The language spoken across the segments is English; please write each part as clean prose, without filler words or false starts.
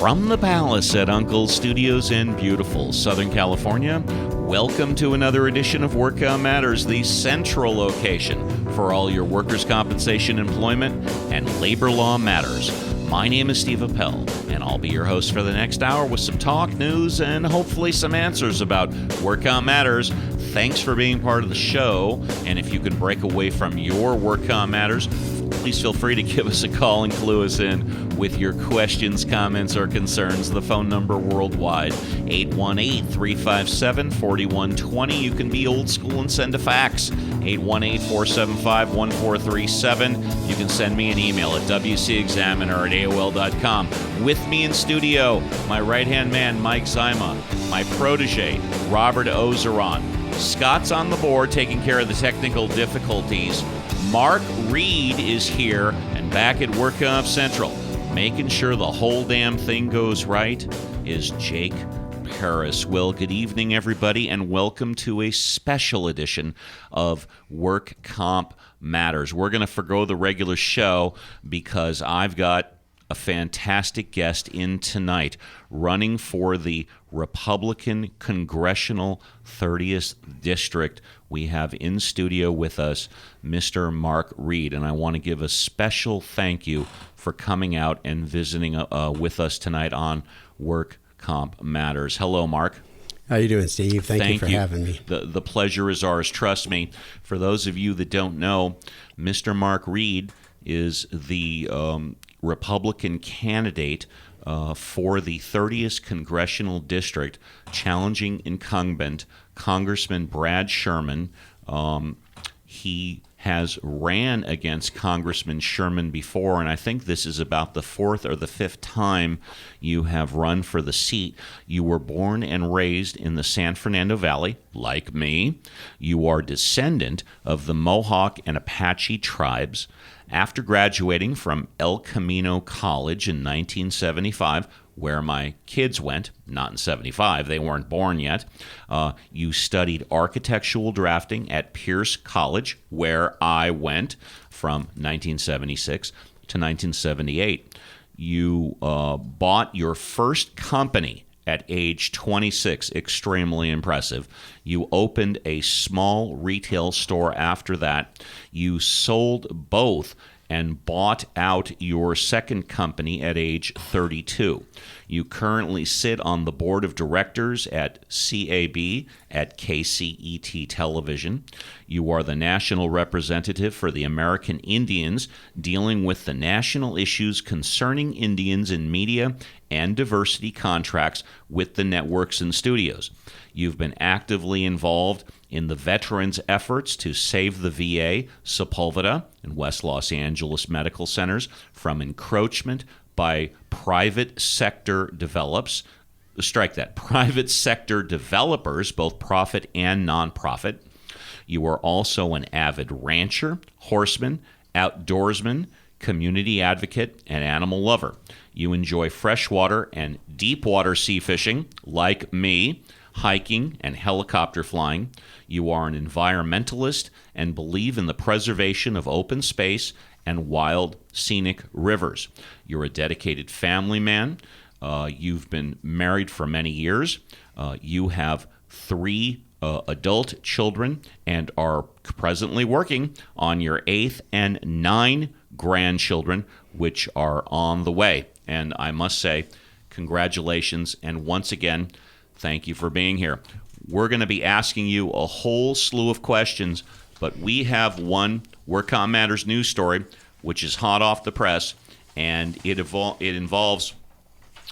From the Palace at Uncle Studios in beautiful Southern California, welcome to another edition of Workout Matters, the central location for all your workers' compensation, employment, and labor law matters. My name is Steve Appel, and I'll be your host for the next hour with some talk, news, and hopefully some answers about Workout Matters. Thanks for being part of the show, and if you could break away from your Workout Matters, please feel free to give us a call and clue us in with your questions, comments, or concerns. The phone number worldwide, 818-357-4120. You can be old school and send a fax, 818-475-1437. You can send me an email at wcexaminer@aol.com. With me in studio, my right-hand man, Mike Zyma, my protege, Robert Ozeron. Scott's on the board taking care of the technical difficulties. Mark Reed is here and back at Workout Central. Making sure the whole damn thing goes right is Jake Paris. Well, good evening, everybody, and welcome to a special edition of Work Comp Matters. We're going to forgo the regular show because I've got a fantastic guest in tonight running for the Republican Congressional 30th District. We have in studio with us Mr. Mark Reed, and I want to give a special thank you for coming out and visiting with us tonight on Work Comp Matters. Hello, Mark. How you doing, Steve? Thank you for having me. The pleasure is ours. Trust me. For those of you that don't know, Mr. Mark Reed is the Republican candidate for the 30th Congressional District, challenging incumbent Congressman Brad Sherman. He has ran against Congressman Sherman before, and I think this is about the fourth or the fifth time you have run for the seat. You were born and raised in the San Fernando Valley, like me. You are descendant of the Mohawk and Apache tribes. After graduating from El Camino College in 1975, where my kids went, not in 75, they weren't born yet, you studied architectural drafting at Pierce College, where I went from 1976 to 1978. You bought your first company at age 26, extremely impressive. You opened a small retail store after that. You sold both and bought out your second company at age 32. You currently sit on the board of directors at CAB at KCET Television. You are the national representative for the American Indians, dealing with the national issues concerning Indians in media and diversity contracts with the networks and studios. You've been actively involved in the veterans' efforts to save the VA, Sepulveda, and West Los Angeles medical centers from encroachment by private sector private sector developers, both profit and nonprofit. You are also an avid rancher, horseman, outdoorsman, community advocate, and animal lover. You enjoy freshwater and deep water sea fishing, like me, hiking, and helicopter flying. You are an environmentalist and believe in the preservation of open space and wild, scenic rivers. You're a dedicated family man. You've been married for many years. You have 3 adult children and are presently working on your 8th and 9 grandchildren, which are on the way. And I must say, congratulations, and once again, thank you for being here. We're going to be asking you a whole slew of questions, but we have one Workout Matters news story, which is hot off the press, and it involves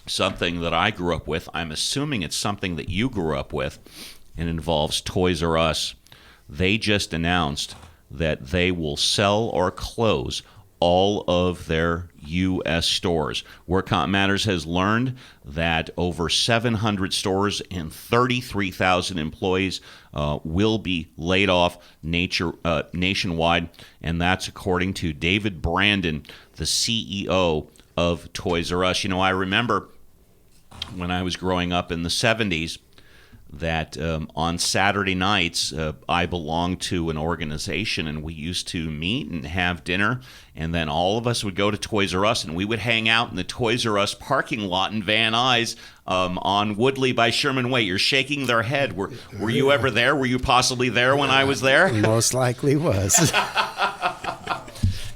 something that I grew up with. I'm assuming it's something that you grew up with. It involves Toys R Us. They just announced that they will sell or close all of their U.S. stores. Workout Matters has learned that over 700 stores and 33,000 employees will be laid off nationwide, and that's according to David Brandon, the CEO of Toys R Us. You know, I remember when I was growing up in the 70s, that on Saturday nights, I belonged to an organization, and we used to meet and have dinner, and then all of us would go to Toys R Us, and we would hang out in the Toys R Us parking lot in Van Nuys on Woodley by Sherman Way. You're shaking their head. Were you ever there? Were you possibly there when I was there? Most likely was.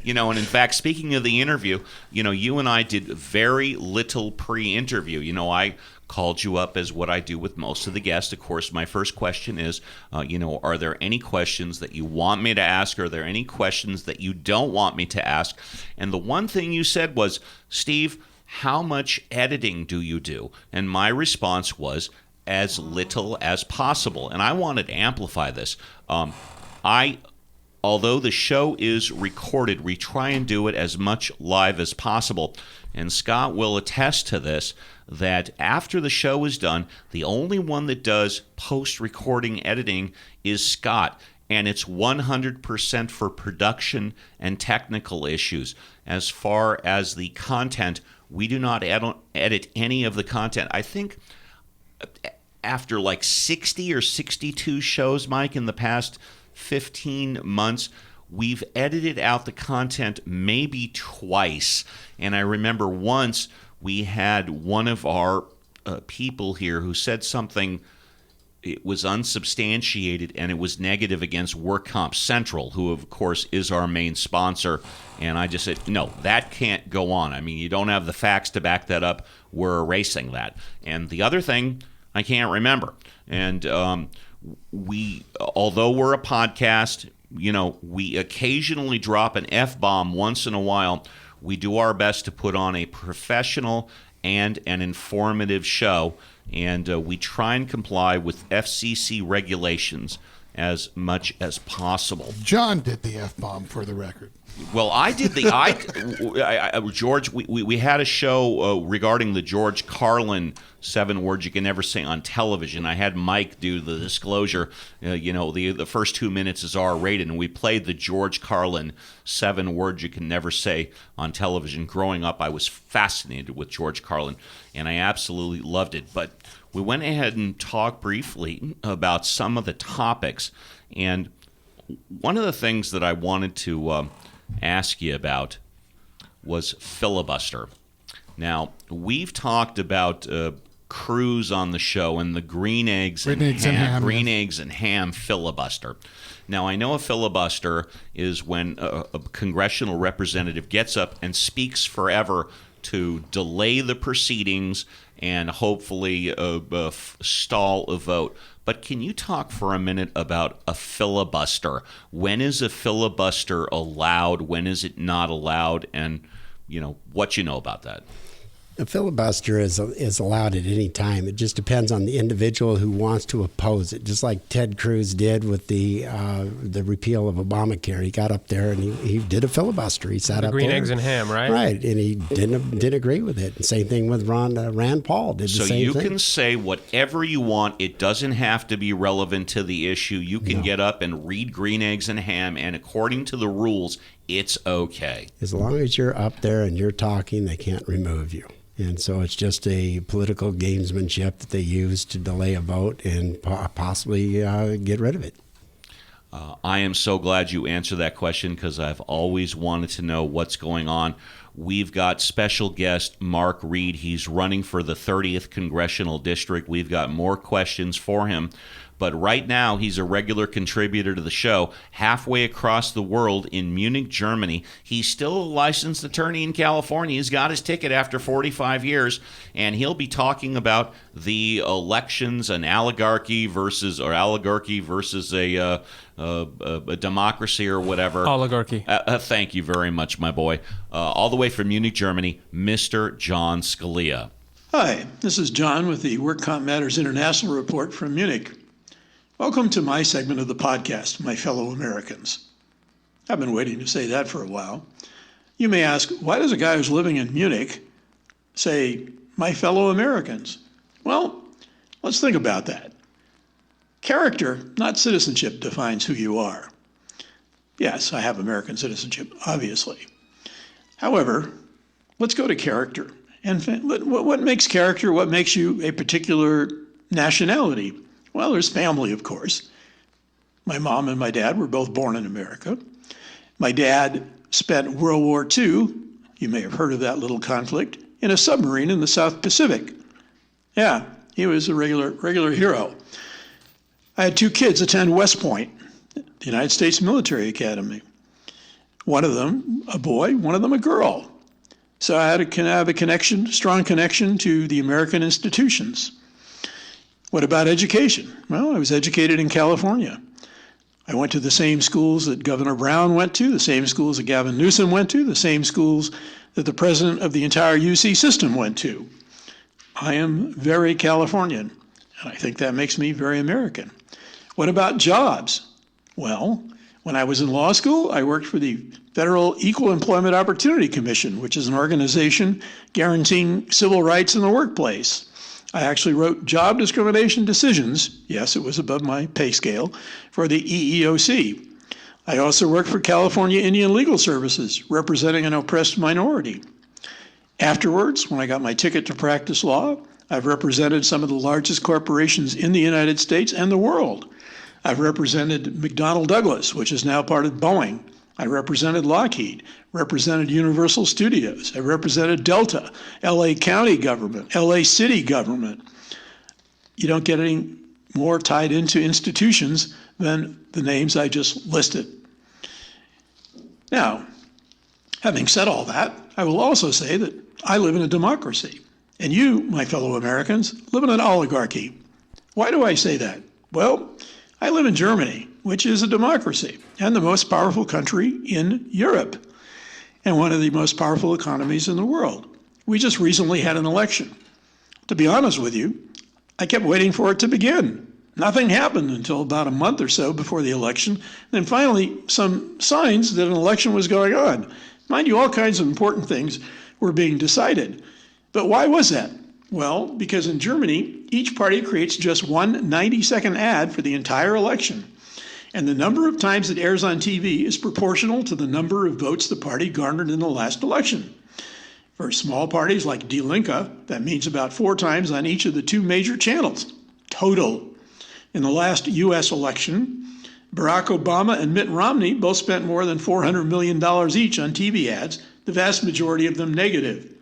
And in fact, speaking of the interview, you and I did very little pre-interview. I called you up as what I do with most of the guests. Of course, my first question is, are there any questions that you want me to ask? Are there any questions that you don't want me to ask? And the one thing you said was, Steve, how much editing do you do? And my response was, as little as possible. And I wanted to amplify this. Although the show is recorded, we try and do it as much live as possible. And Scott will attest to this, that after the show is done, the only one that does post-recording editing is Scott. And it's 100% for production and technical issues. As far as the content, we do not edit any of the content. I think after like 60 or 62 shows, Mike, in the past 15 months, we've edited out the content maybe twice. And I remember once we had one of our people here who said something, it was unsubstantiated and it was negative against Work Comp Central, who of course is our main sponsor. And I just said, no, that can't go on. I mean, you don't have the facts to back that up. We're erasing that. And the other thing, I can't remember. And although we're a podcast, we occasionally drop an F-bomb once in a while. We do our best to put on a professional and an informative show, and we try and comply with FCC regulations as much as possible. John did the F-bomb, for the record. Well, I did George, we had a show regarding the George Carlin 7 words you can never say on television. I had Mike do the disclosure. The first 2 minutes is R-rated, and we played the George Carlin 7 words you can never say on television. Growing up, I was fascinated with George Carlin, and I absolutely loved it. But we went ahead and talked briefly about some of the topics, and one of the things that I wanted to ask you about was filibuster. Now, we've talked about Cruz on the show and the green eggs and ham filibuster. Now, I know a filibuster is when a congressional representative gets up and speaks forever to delay the proceedings and hopefully stall a vote. But can you talk for a minute about a filibuster? When is a filibuster allowed? When is it not allowed? And, what you know about that. A filibuster is allowed at any time. It just depends on the individual who wants to oppose it. Just like Ted Cruz did with the repeal of Obamacare, he got up there and he did a filibuster. He sat up there. Green eggs and ham, right? Right, and he didn't agree with it. And same thing with Rand Paul did the same thing. So you can say whatever you want. It doesn't have to be relevant to the issue. You can get up and read Green Eggs and Ham, and according to the rules, it's okay. As long as you're up there and you're talking, they can't remove you. And so it's just a political gamesmanship that they use to delay a vote and possibly get rid of it. I am so glad you answered that question because I've always wanted to know what's going on. We've got special guest Mark Reed. He's running for the 30th Congressional District. We've got more questions for him. But right now, he's a regular contributor to the show halfway across the world in Munich, Germany. He's still a licensed attorney in California. He's got his ticket after 45 years, and he'll be talking about the elections, an oligarchy versus a democracy or whatever. Oligarchy. Thank you very much, my boy. All the way from Munich, Germany, Mr. John Scalia. Hi, this is John with the Work Comp Matters International Report from Munich. Welcome to my segment of the podcast, My Fellow Americans. I've been waiting to say that for a while. You may ask, why does a guy who's living in Munich say, my fellow Americans? Well, let's think about that. Character, not citizenship, defines who you are. Yes, I have American citizenship, obviously. However, let's go to character. And what makes character, what makes you a particular nationality? Well, there's family, of course. My mom and my dad were both born in America. My dad spent World War II, you may have heard of that little conflict, in a submarine in the South Pacific. Yeah, he was a regular hero. I had 2 kids attend West Point, the United States Military Academy. One of them a boy, one of them a girl. So I had to have a connection, strong connection to the American institutions. What about education? Well, I was educated in California. I went to the same schools that Governor Brown went to, the same schools that Gavin Newsom went to, the same schools that the president of the entire UC system went to. I am very Californian, and I think that makes me very American. What about jobs? Well, when I was in law school, I worked for the Federal Equal Employment Opportunity Commission, which is an organization guaranteeing civil rights in the workplace. I actually wrote job discrimination decisions, yes, it was above my pay scale, for the EEOC. I also worked for California Indian Legal Services, representing an oppressed minority. Afterwards, when I got my ticket to practice law, I've represented some of the largest corporations in the United States and the world. I've represented McDonnell Douglas, which is now part of Boeing. I represented Lockheed, represented Universal Studios. I represented Delta, LA County government, LA City government. You don't get any more tied into institutions than the names I just listed. Now, having said all that, I will also say that I live in a democracy, and you, my fellow Americans, live in an oligarchy. Why do I say that? Well, I live in Germany, which is a democracy and the most powerful country in Europe and one of the most powerful economies in the world. We just recently had an election. To be honest with you, I kept waiting for it to begin. Nothing happened until about a month or so before the election. Then finally, some signs that an election was going on. Mind you, all kinds of important things were being decided. But why was that? Well, because in Germany, each party creates just one 90-second ad for the entire election. And the number of times it airs on TV is proportional to the number of votes the party garnered in the last election. For small parties like Die Linke, that means about 4 times on each of the 2 major channels, total. In the last U.S. election, Barack Obama and Mitt Romney both spent more than $400 million each on TV ads, the vast majority of them negative.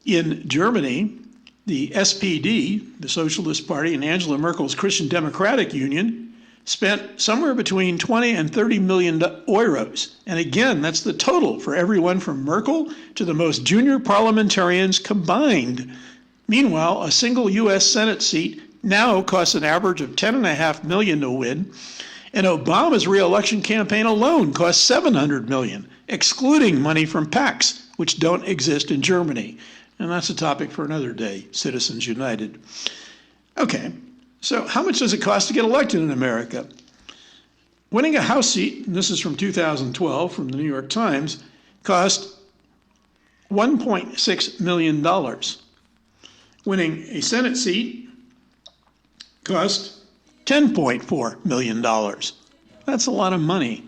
In Germany, the SPD, the Socialist Party, and Angela Merkel's Christian Democratic Union spent somewhere between 20 and 30 million euros. And again, that's the total for everyone from Merkel to the most junior parliamentarians combined. Meanwhile, a single U.S. Senate seat now costs an average of $10.5 million to win, and Obama's re-election campaign alone cost $700 million, excluding money from PACs, which don't exist in Germany. And that's a topic for another day, Citizens United. Okay, so how much does it cost to get elected in America? Winning a House seat, and this is from 2012 from the New York Times, cost $1.6 million. Winning a Senate seat cost $10.4 million. That's a lot of money.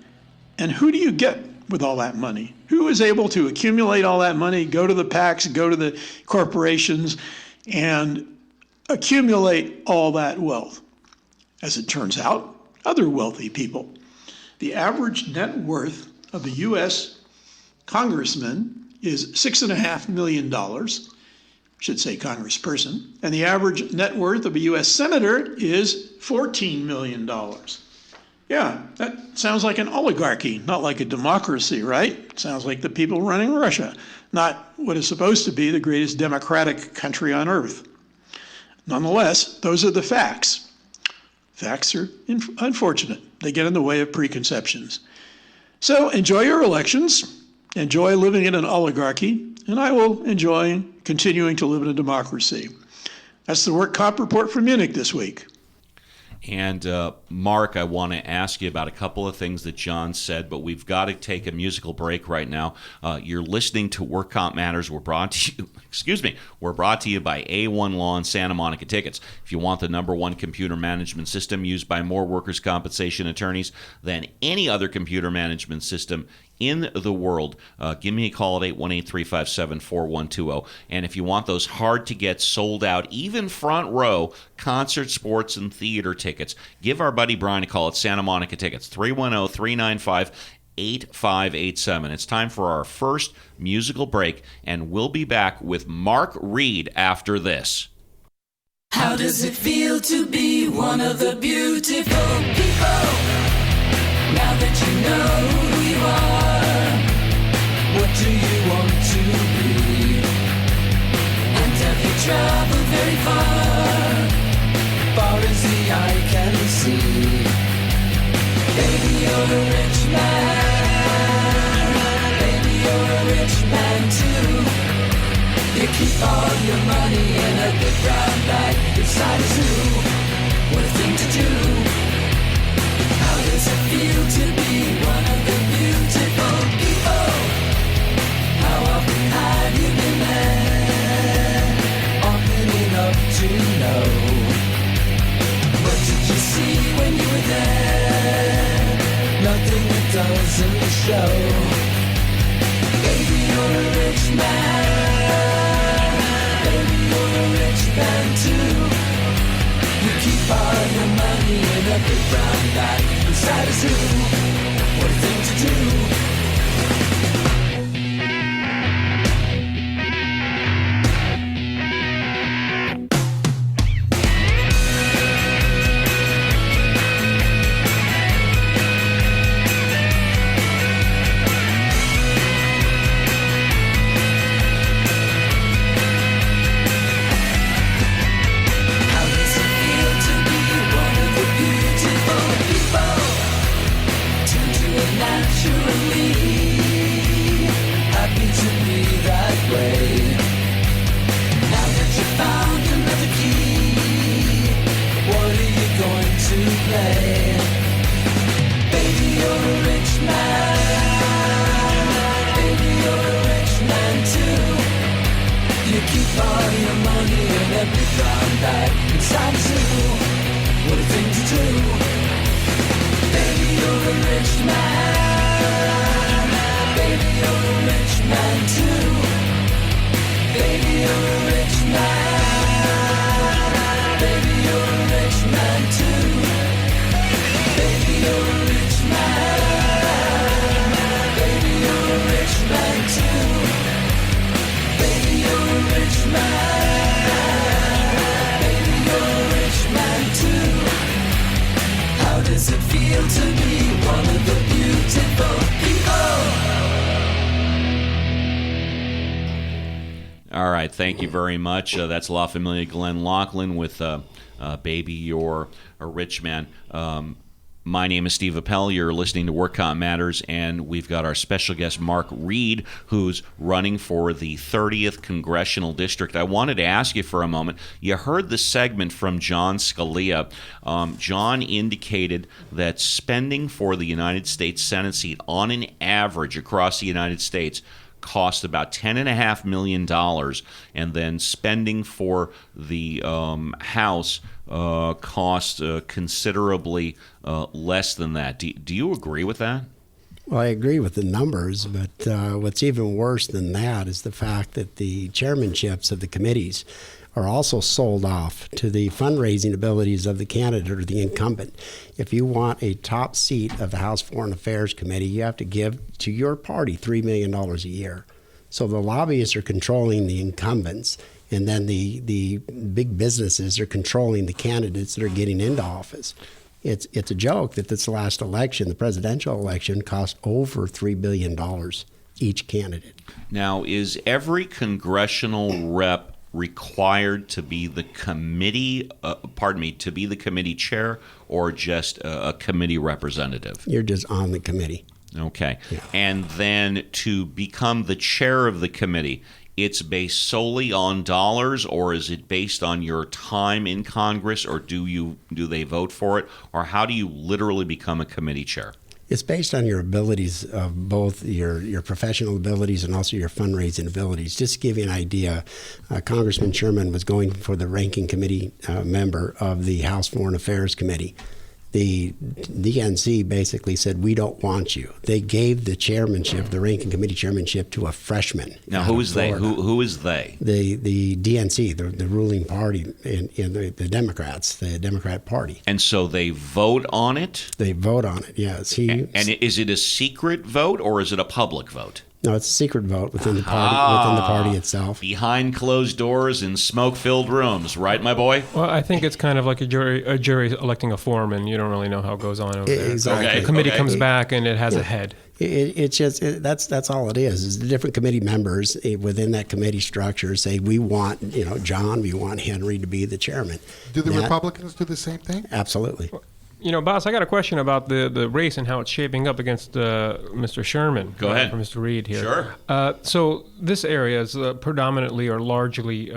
And who do you get with all that money? Who is able to accumulate all that money, go to the PACs, go to the corporations, and accumulate all that wealth? As it turns out, other wealthy people. The average net worth of the U.S. congressman is $6.5 million, should say congressperson, and the average net worth of a U.S. senator is $14 million. Yeah, that sounds like an oligarchy, not like a democracy, right? Sounds like the people running Russia, not what is supposed to be the greatest democratic country on earth. Nonetheless, those are the facts. Facts are unfortunate. They get in the way of preconceptions. So enjoy your elections, enjoy living in an oligarchy, and I will enjoy continuing to live in a democracy. That's the Work Comp Report from Munich this week. And Mark, I want to ask you about a couple of things that John said, but we've got to take a musical break right now. You're listening to Work Comp Matters. We're brought to you, we're brought to you by A1 Law and Santa Monica Tickets. If you want the #1 computer management system used by more workers' compensation attorneys than any other computer management system in the world, give me a call at 818-357-4120. And if you want those hard-to-get, sold-out, even front-row concert, sports, and theater tickets, give our buddy Brian a call at Santa Monica Tickets, 310-395-8587. It's time for our first musical break, and we'll be back with Mark Reed after this. How does it feel to be one of the beautiful people? Now that you know who you are, what do you want to be? And have you traveled very far, far as the eye can see? Baby, you're a rich man. Baby, you're a rich man too. You keep all your money in a big brown bag inside a zoo. What a thing to do. How does it feel to be one of the beautiful people? How often have you been there? Often enough to know. What did you see when you were there? Nothing that doesn't show. Baby, you're a rich man. Baby, you're a rich man too. You keep all your money in a big brown bag inside a zoo. What a thing to do. All right, thank you very much. That's La Familia Glenn Laughlin with Baby, You're a Rich Man. My name is Steve Appel. You're listening to Work Comp Matters, and we've got our special guest, Mark Reed, who's running for the 30th Congressional District. I wanted to ask you for a moment. You heard the segment from John Scalia. John indicated that spending for the United States Senate seat on an average across the United States cost about $10.5 million, and then spending for the House cost considerably less than that. Do you agree with that? Well, I agree with the numbers, but what's even worse than that is the fact that the chairmanships of the committees are also sold off to the fundraising abilities of the candidate or the incumbent. If you want a top seat of the House Foreign Affairs Committee, you have to give to your party $3 million a year. So the lobbyists are controlling the incumbents, and then the big businesses are controlling the candidates that are getting into office. It's a joke that this last election, the presidential election, cost over $3 billion each candidate. Now, is every congressional rep required to be the committee, to be the committee chair, or just a committee representative? You're just on the committee. Okay. Yeah. And then to become the chair of the committee, it's based solely on dollars, or is it based on your time in Congress, or do they vote for it, or how do you literally become a committee chair? It's based on your abilities of both your professional abilities and also your fundraising abilities. Just to give you an idea, Congressman Sherman was going for the ranking committee member of the House Foreign Affairs Committee. The DNC basically said, we don't want you. They gave the chairmanship, the ranking committee chairmanship, to a freshman. Now, who is they? Who is they? The DNC, the ruling party in the Democrats, the Democrat Party. And so they vote on it? They vote on it, yes. And is it a secret vote or is it a public vote? No, it's a secret vote within the party itself. Behind closed doors in smoke-filled rooms, right, my boy? Well, I think it's kind of like a jury electing a foreman. You don't really know how it goes on over there. Exactly. Okay. The committee comes back and it has a head. It's just that's all it is the different committee members within that committee structure say, we want John, we want Henry to be the chairman. Do the Republicans do the same thing? Absolutely. Boss, I got a question about the race and how it's shaping up against Mr. Sherman. Go ahead. For Mr. Reed here. Sure. So this area is predominantly or largely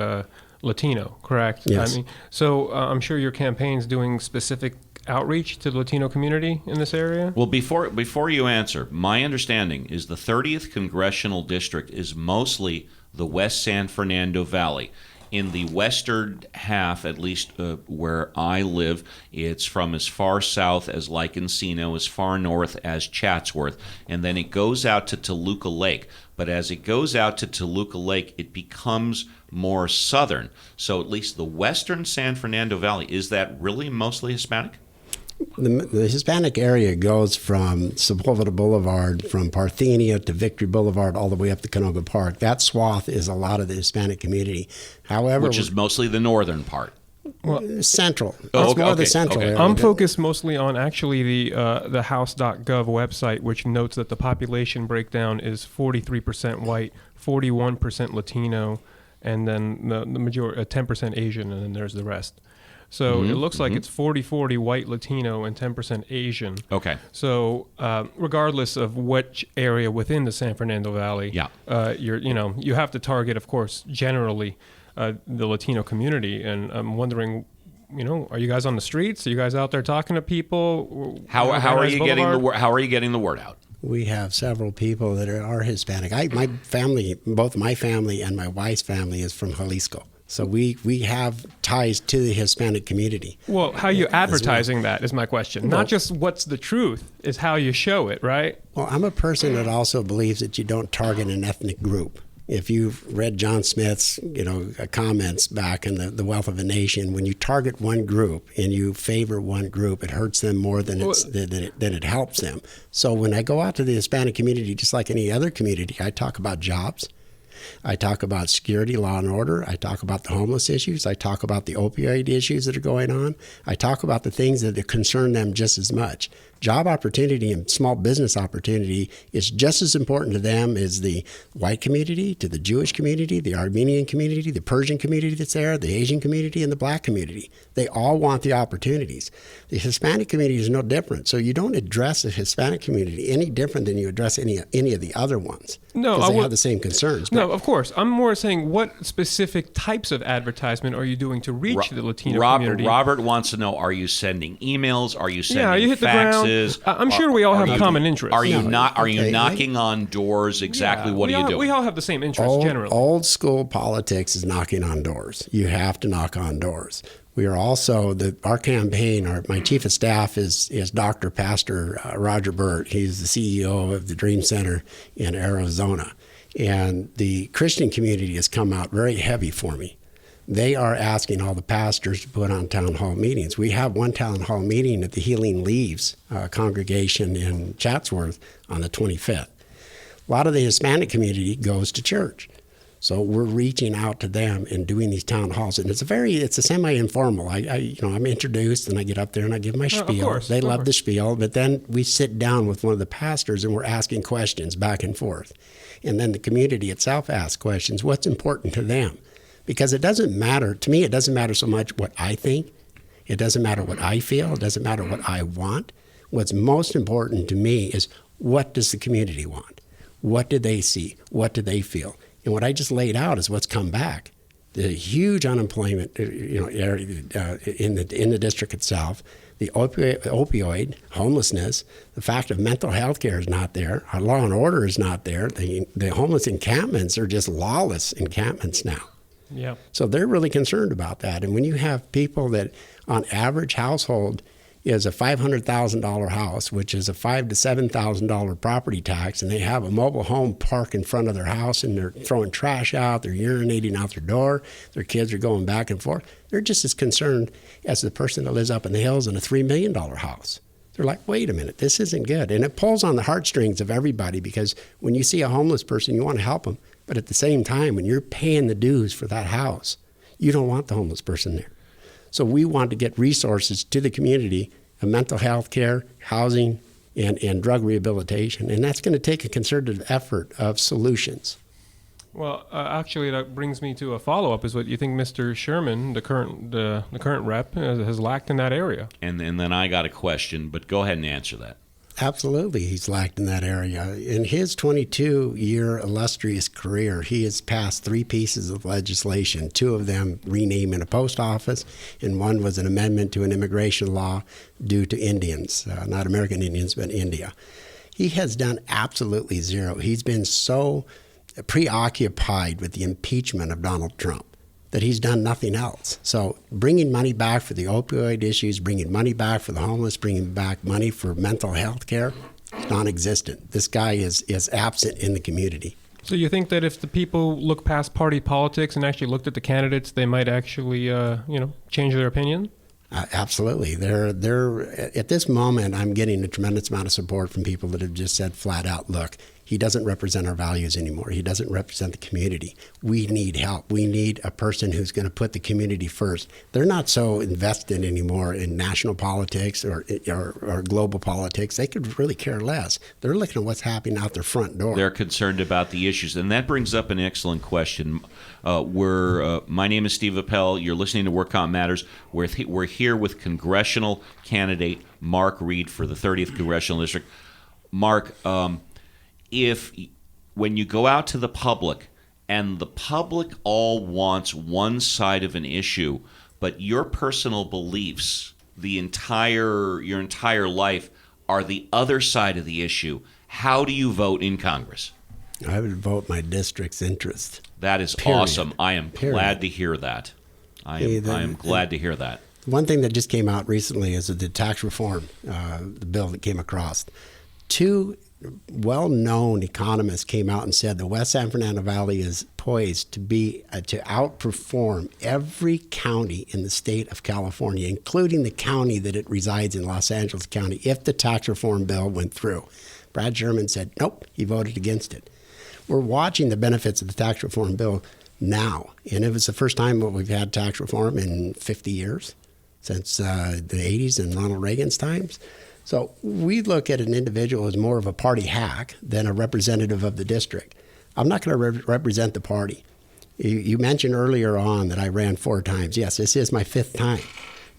Latino, correct? Yes. So I'm sure your campaign's doing specific outreach to the Latino community in this area? Well, before you answer, my understanding is the 30th Congressional District is mostly the West San Fernando Valley. In the western half, at least where I live, it's from as far south as Lake Encino, as far north as Chatsworth, and then it goes out to Toluca Lake. But as it goes out to Toluca Lake, it becomes more southern. So at least the western San Fernando Valley, is that really mostly Hispanic? The Hispanic area goes from Sepulveda Boulevard, from Parthenia to Victory Boulevard, all the way up to Canoga Park. That swath is a lot of the Hispanic community. However, which is mostly the northern part. Well, central. Oh, It's more the central area. I'm focused mostly on actually the House.gov website, which notes that the population breakdown is 43% white, 41% Latino, and then the majority 10% Asian, and then there's the rest. So it looks like it's 40-40 white Latino and 10% Asian. Okay. So regardless of which area within the San Fernando Valley, you have to target, of course, generally the Latino community. And I'm wondering, are you guys on the streets? Are you guys out there talking to people? How are you getting the word out? We have several people that are Hispanic. My family, both my family and my wife's family, is from Jalisco. So we have ties to the Hispanic community. Well, how are you advertising that is my question. Not just what's the truth, is how you show it, right? Well, I'm a person that also believes that you don't target an ethnic group. If you've read John Smith's, comments back in the Wealth of a Nation, when you target one group and you favor one group, it hurts them more than it helps them. So when I go out to the Hispanic community, just like any other community, I talk about jobs. I talk about security, law and order. I talk about the homeless issues. I talk about the opioid issues that are going on. I talk about the things that concern them just as much. Job opportunity and small business opportunity is just as important to them as the white community, to the Jewish community, the Armenian community, the Persian community that's there, the Asian community, and the black community. They all want the opportunities. The Hispanic community is no different. So you don't address the Hispanic community any different than you address any of the other ones. No, because they have the same concerns. No, of course. I'm more saying, what specific types of advertisement are you doing to reach the Latino community? Robert wants to know: are you sending emails? Are you sending you hit faxes? The ground. I'm sure we all have common interests. Are you knocking on doors? Exactly. What are you doing? We all have the same interests generally. Old school politics is knocking on doors. You have to knock on doors. We are also, our campaign, my chief of staff is Dr. Pastor Roger Burt. He's the CEO of the Dream Center in Arizona. And the Christian community has come out very heavy for me. They are asking all the pastors to put on town hall meetings. We have one town hall meeting at the Healing Leaves congregation in Chatsworth on the 25th. A lot of the Hispanic community goes to church. So we're reaching out to them and doing these town halls, and it's a semi-informal. I'm introduced and I get up there and I give my spiel. They love the spiel, but then we sit down with one of the pastors and we're asking questions back and forth, and then the community itself asks questions. What's important to them? Because it doesn't matter to me. It doesn't matter so much what I think. It doesn't matter what I feel. It doesn't matter what I want. What's most important to me is, what does the community want? What do they see? What do they feel? And what I just laid out is what's come back. The huge unemployment, area, in the district itself, the opioid, homelessness, the fact of mental health care is not there, our law and order is not there. The homeless encampments are just lawless encampments now. Yeah. So they're really concerned about that. And when you have people that on average household is a $500,000 house, which is a $5,000 to $7,000 property tax, and they have a mobile home parked in front of their house, and they're throwing trash out, they're urinating out their door, their kids are going back and forth, they're just as concerned as the person that lives up in the hills in a $3 million house. They're like, wait a minute, this isn't good. And it pulls on the heartstrings of everybody, because when you see a homeless person, you want to help them. But at the same time, when you're paying the dues for that house, you don't want the homeless person there. So we want to get resources to the community of mental health care, housing, and drug rehabilitation. And that's going to take a concerted effort of solutions. Well, actually, that brings me to a follow-up. Is what you think Mr. Sherman, the current rep, has lacked in that area? And then I got a question, but go ahead and answer that. Absolutely, he's lacked in that area. In his 22-year illustrious career, he has passed 3 pieces of legislation, 2 of them renaming a post office, and 1 was an amendment to an immigration law due to Indians, not American Indians, but India. He has done absolutely zero. He's been so preoccupied with the impeachment of Donald Trump that he's done nothing else. So bringing money back for the opioid issues, bringing money back for the homeless, bringing back money for mental health care, is non-existent. This guy is absent in the community. So you think that if the people look past party politics and actually looked at the candidates, they might actually, change their opinion? Absolutely. They're at this moment, I'm getting a tremendous amount of support from people that have just said flat out, look, he doesn't represent our values anymore. He doesn't represent the community. We need help. We need a person who's going to put the community first. They're not so invested anymore in national politics or global politics. They could really care less. They're looking at what's happening out their front door. They're concerned about the issues. And that brings up an excellent question. My name is Steve Appel. You're listening to Work Comp Matters. We're here with congressional candidate Mark Reed for the 30th Congressional District. Mark, when you go out to the public and the public all wants one side of an issue, but your personal beliefs, your entire life are the other side of the issue, how do you vote in Congress? I would vote my district's interest. That is awesome. I am glad to hear that. I am glad to hear that. One thing that just came out recently is the tax reform, the bill that came across. 2 well-known economists came out and said the West San Fernando Valley is poised to outperform every county in the state of California, including the county that it resides in, Los Angeles County, if the tax reform bill went through. Brad Sherman said, nope, he voted against it. We're watching the benefits of the tax reform bill now, and it was the first time that we've had tax reform in 50 years, since the 80s and Ronald Reagan's times. So we look at an individual as more of a party hack than a representative of the district. I'm not going to represent the party. You mentioned earlier on that I ran 4 times. Yes, this is my 5th time.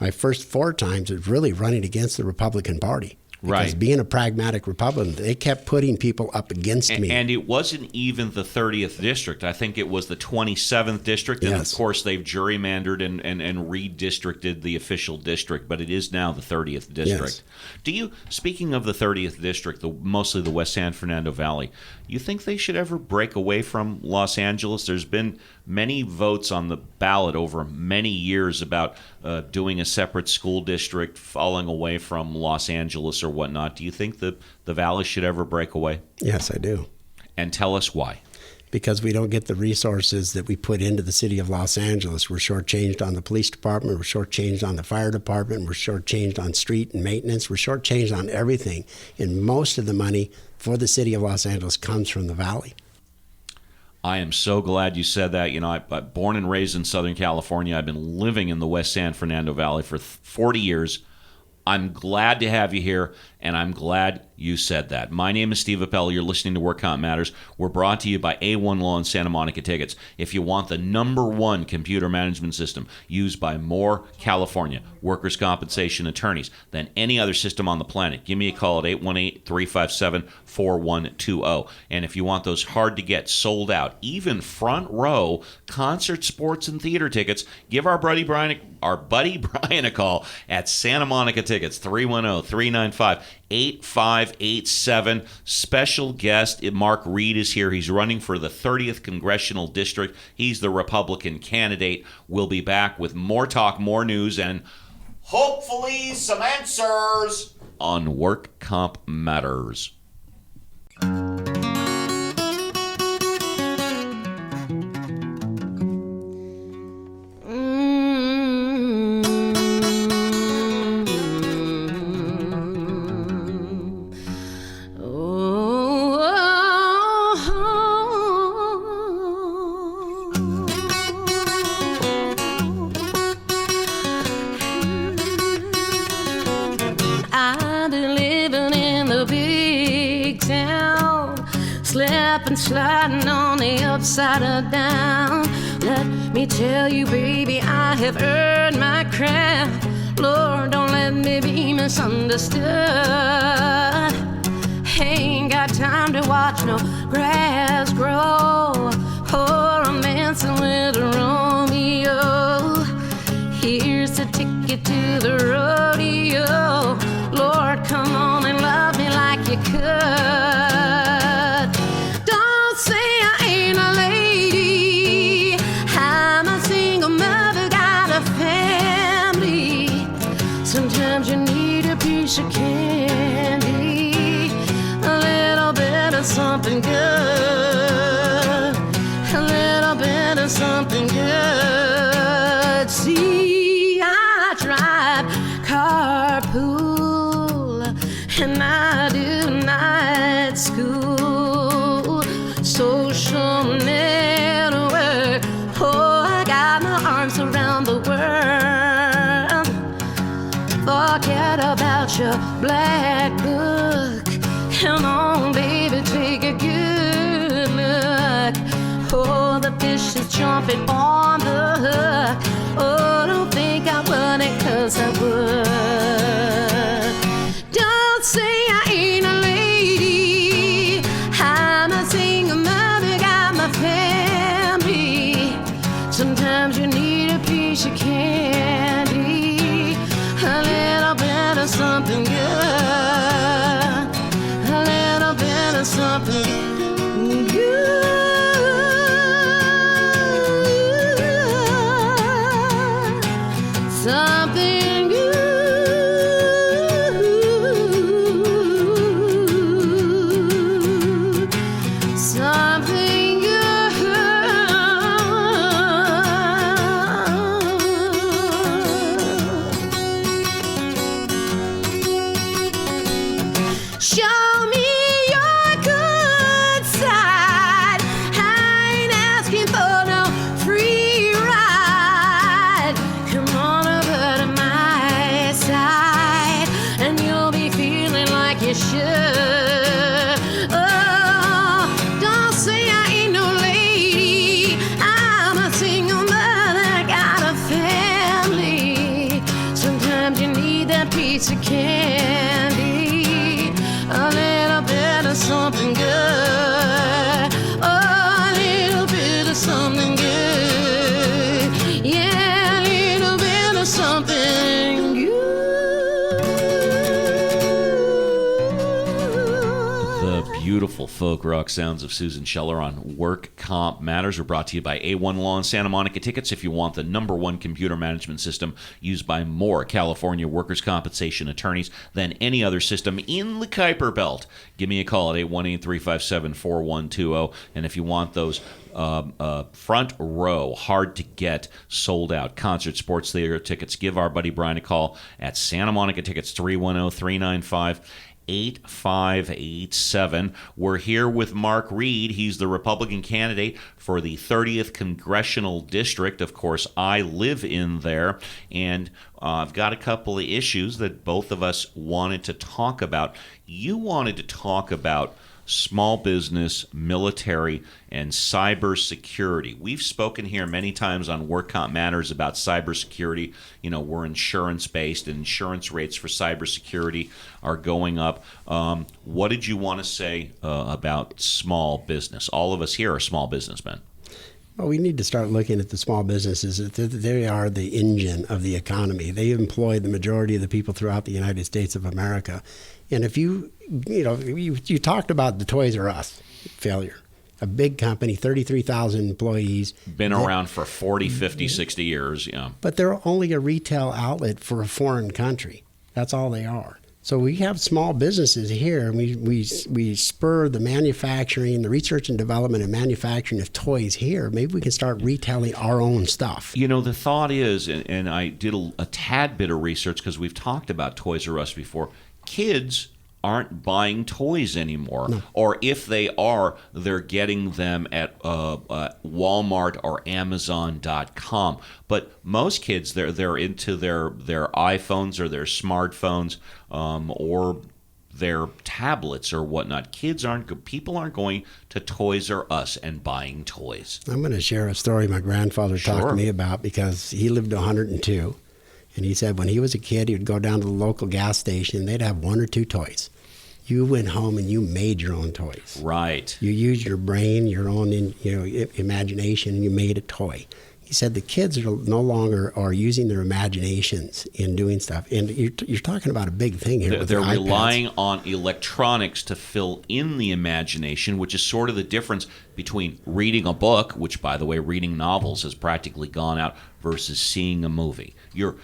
My first 4 times was really running against the Republican Party. Because being a pragmatic Republican, they kept putting people up against me. And it wasn't even the 30th district. I think it was the 27th district. And, of course, they've gerrymandered and redistricted the official district. But it is now the 30th district. Yes. Speaking of the 30th district, mostly the West San Fernando Valley, you think they should ever break away from Los Angeles? There's been many votes on the ballot over many years about doing a separate school district, falling away from Los Angeles or whatnot. Do you think the Valley should ever break away? Yes, I do. And tell us why. Because we don't get the resources that we put into the city of Los Angeles. We're shortchanged on the police department. We're shortchanged on the fire department. We're shortchanged on street and maintenance. We're shortchanged on everything. And most of the money for the city of Los Angeles comes from the Valley. I am so glad you said that. I'm born and raised in Southern California. I've been living in the West San Fernando Valley for 40 years. I'm glad to have you here. And I'm glad you said that. My name is Steve Appel. You're listening to Work Comp Matters. We're brought to you by A1 Law and Santa Monica Tickets. If you want the #1 computer management system used by more California workers' compensation attorneys than any other system on the planet, give me a call at 818-357-4120. And if you want those hard-to-get, sold-out, even front-row concert, sports, and theater tickets, give our buddy Brian a call at Santa Monica Tickets, 310-395-8587. Special guest Mark Reed is here. He's running for the 30th Congressional District. He's the Republican candidate. We'll be back with more talk, more news, and hopefully some answers on Work Comp Matters. Sliding on the upside of down. Let me tell you, baby, I have earned my crown. Lord, don't let me be misunderstood. Ain't got time to watch no grass grow or romancing with a Romeo. Here's the ticket to the rodeo. Lord, come on and love me like you could. Say I ain't a lady. I'm a single mother, got a family. Sometimes you need a piece of candy, a little bit of something good, a little bit of something good. See, I drive carpool and I do night school. Social network. Oh, I got my arms around the world. Forget about your black book. Come on, baby, take a good look. Oh, the fish is jumping on the hook. Oh, don't think I wouldn't, 'cause I would. Don't say I ain't a lady. I'm a single mother, got my family. Sometimes you need a piece of candy, a little bit of something good, a little bit of something good. Something good. Something good. Show me your good side. I ain't asking for no free ride. Come on over to my side, and you'll be feeling like you should. Oh, don't say I ain't no lady. I'm a single mother, got a family. Sometimes you need that piece of candy, a little bit of something good. Oh, a little bit of something good. Yeah, a little bit of something good. The beautiful folk rock sounds of Susan Scheller on Work Comp Matters are brought to you by A1 Law and Santa Monica Tickets. If you want the #1 computer management system used by more California workers' compensation attorneys than any other system in the Kuiper Belt, give me a call at 818-357-4120. And if you want those front row, hard to get, sold out concert, sports, theater tickets, give our buddy Brian a call at Santa Monica Tickets, 310-395 8587. We're here with Mark Reed. He's the Republican candidate for the 30th Congressional District. Of course, I live in there, and I've got a couple of issues that both of us wanted to talk about. You wanted to talk about small business, military, and cybersecurity. We've spoken here many times on Work Comp Matters about cybersecurity. You know, we're insurance-based, and insurance rates for cybersecurity are going up. What did you want to say about small business? All of us here are small businessmen. Well, we need to start looking at the small businesses. They are the engine of the economy. They employ the majority of the people throughout the United States of America. And if you talked about the Toys R Us failure, a big company, 33,000 employees. Been around for 40, 50, 60 years, yeah. But they're only a retail outlet for a foreign country. That's all they are. So we have small businesses here, and we spur the manufacturing, the research and development and manufacturing of toys here. Maybe we can start retailing our own stuff. You know, the thought is, and I did a tad bit of research because we've talked about Toys R Us before, kids aren't buying toys anymore. No. Or if they are, they're getting them at Walmart or Amazon.com. But most kids, they're into their iPhones or their smartphones or their tablets or whatnot. People aren't going to Toys R Us and buying toys. I'm going to share a story my grandfather talked to me about, because he lived to 102. And he said when he was a kid, he would go down to the local gas station, and they'd have one or two toys. You went home and you made your own toys. Right. You used your brain, your own imagination, and you made a toy. He said the kids are no longer are using their imaginations in doing stuff. And you're talking about a big thing here. They're relying on electronics to fill in the imagination, which is sort of the difference between reading a book, which, by the way, reading novels has practically gone out, versus seeing a movie. We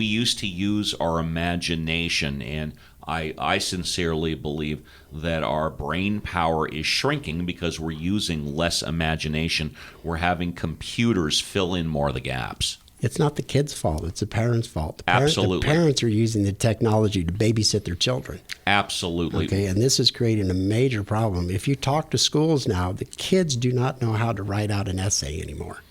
used to use our imagination, and I sincerely believe that our brain power is shrinking because we're using less imagination. We're having computers fill in more of the gaps. It's not the kids' fault. It's the parents' fault. Absolutely. The parents are using the technology to babysit their children. Absolutely. Okay, and this is creating a major problem. If you talk to schools now, the kids do not know how to write out an essay anymore.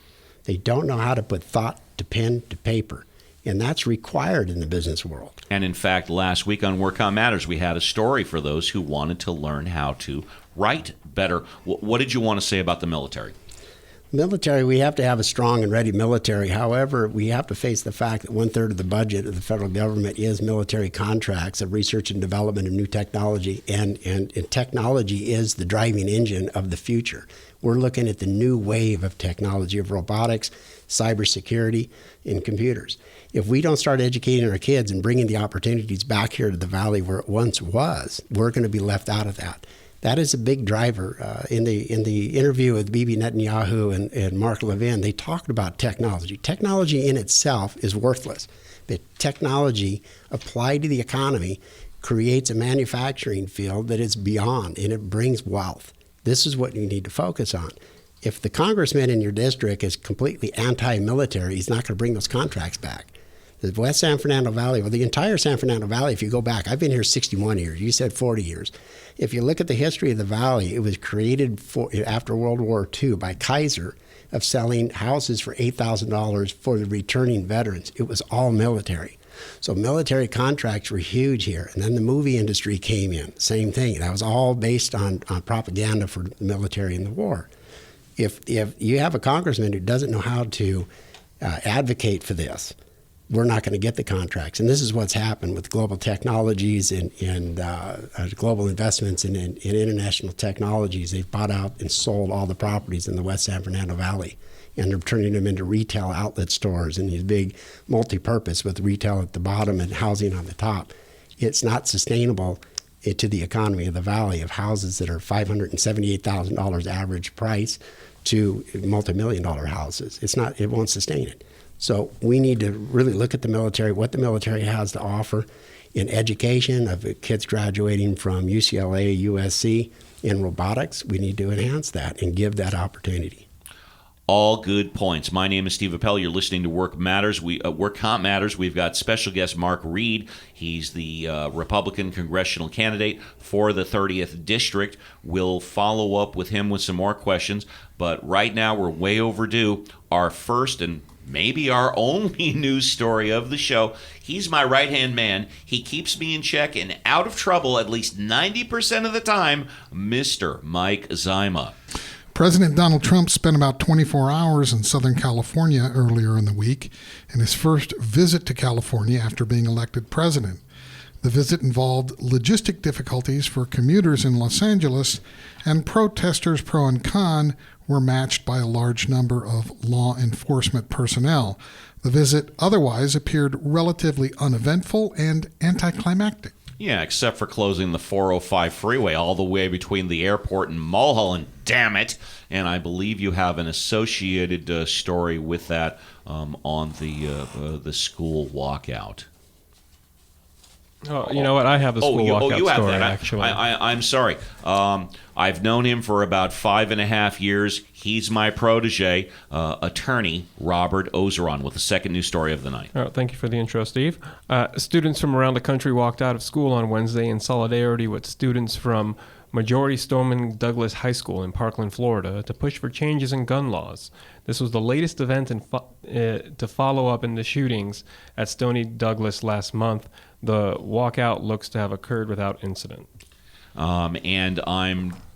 They don't know how to put thought to pen to paper. And that's required in the business world. And in fact, last week on Work On Matters, we had a story for those who wanted to learn how to write better. What did you want to say about the military? Military, we have to have a strong and ready military. However, we have to face the fact that 1/3 of the budget of the federal government is military contracts of research and development of new technology, and technology is the driving engine of the future. We're looking at the new wave of technology, of robotics, cybersecurity, and computers. If we don't start educating our kids and bringing the opportunities back here to the Valley where it once was, we're going to be left out of that. That is a big driver. In the interview with Bibi Netanyahu and Mark Levin, they talked about technology. Technology in itself is worthless, but technology applied to the economy creates a manufacturing field that is beyond, and it brings wealth. This is what you need to focus on. If the congressman in your district is completely anti-military, he's not going to bring those contracts back. The West San Fernando Valley, or the entire San Fernando Valley, if you go back, I've been here 61 years. You said 40 years. If you look at the history of the valley, it was created after World War II by Kaiser of selling houses for $8,000 for the returning veterans. It was all military. So military contracts were huge here. And then the movie industry came in, same thing. That was all based on propaganda for the military in the war. If you have a congressman who doesn't know how to advocate for this, we're not going to get the contracts. And this is what's happened with global technologies and global investments in international technologies. They've bought out and sold all the properties in the West San Fernando Valley, and they're turning them into retail outlet stores and these big multi-purpose with retail at the bottom and housing on the top. It's not sustainable to the economy of the valley, of houses that are $578,000 average price to multi-million-dollar houses. It won't sustain it. So we need to really look at the military, what the military has to offer in education of kids graduating from UCLA, USC, in robotics. We need to enhance that and give that opportunity. All good points. My name is Steve Appel. You're listening to Work Matters. Work Comp Matters. We've got special guest Mark Reed. He's the Republican congressional candidate for the 30th District. We'll follow up with him with some more questions. But right now, we're way overdue. Our first and maybe our only news story of the show. He's my right-hand man. He keeps me in check and out of trouble at least 90% of the time, Mr. Mike Zyma. President Donald Trump spent about 24 hours in Southern California earlier in the week in his first visit to California after being elected president. The visit involved logistic difficulties for commuters in Los Angeles, and protesters pro and con were matched by a large number of law enforcement personnel. The visit otherwise appeared relatively uneventful and anticlimactic. Yeah, except for closing the 405 freeway all the way between the airport and Mulholland, damn it. And I believe you have an associated story with that on the school walkout. Oh, you know what? I have the school walkout you have story, that. actually. I'm sorry. I've known him for about 5.5 years. He's my protege, attorney Robert Ozeron, with the second news story of the night. Oh, thank you for the intro, Steve. Students from around the country walked out of school on Wednesday in solidarity with students from majority Stoneman Douglas High School in Parkland, Florida, to push for changes in gun laws. This was the latest event to follow up in the shootings at Stony Douglas last month. The walkout looks to have occurred without incident.